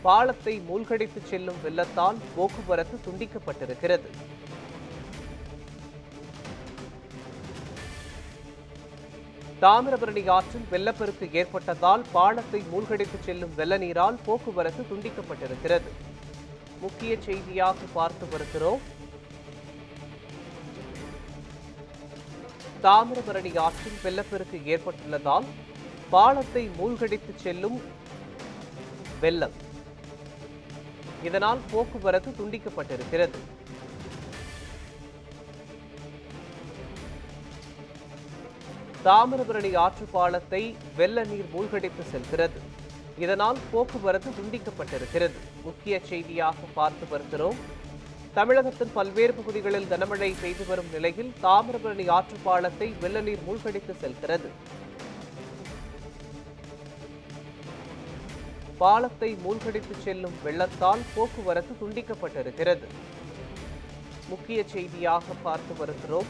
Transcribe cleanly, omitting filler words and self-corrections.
பாலத்தை மூழ்கடித்து செல்லும் வெள்ளத்தால் போக்குவரத்து துண்டிக்கப்பட்டிருக்கிறது. தாமிரபரணி ஆற்றில் வெள்ளப்பெருக்கு ஏற்பட்டதால் பாலத்தை மூழ்கடித்து செல்லும் வெள்ள நீரால் போக்குவரத்து துண்டிக்கப்பட்டிருக்கிறது. முக்கிய செய்தியாக பார்த்து வருகிறோம். தாமிரபரணி ஆற்றில் வெள்ளப்பெருக்கு ஏற்பட்டுள்ளதால் பாலத்தை மூழ்கடித்து செல்லும் வெள்ளம், இதனால் போக்குவரத்து துண்டிக்கப்பட்டிருக்கிறது. தாமிரபரணி ஆற்று பாலத்தை வெள்ள நீர் மூழ்கடித்து செல்கிறது. இதனால் போக்குவரத்து துண்டிக்கப்பட்டிருக்கிறது. முக்கிய செய்தியாக பார்த்து வருகிறோம். தமிழகத்தின் பல்வேறு பகுதிகளில் கனமழை பெய்து வரும் நிலையில் தாமிரபரணி ஆற்று பாலத்தை வெள்ள நீர் மூழ்கடித்து செல்கிறது. பாலத்தை மூழ்கடித்து செல்லும் வெள்ளத்தால் போக்குவரத்து துண்டிக்கப்பட்டிருக்கிறது. முக்கிய செய்தியாக பார்த்து வருகிறோம்.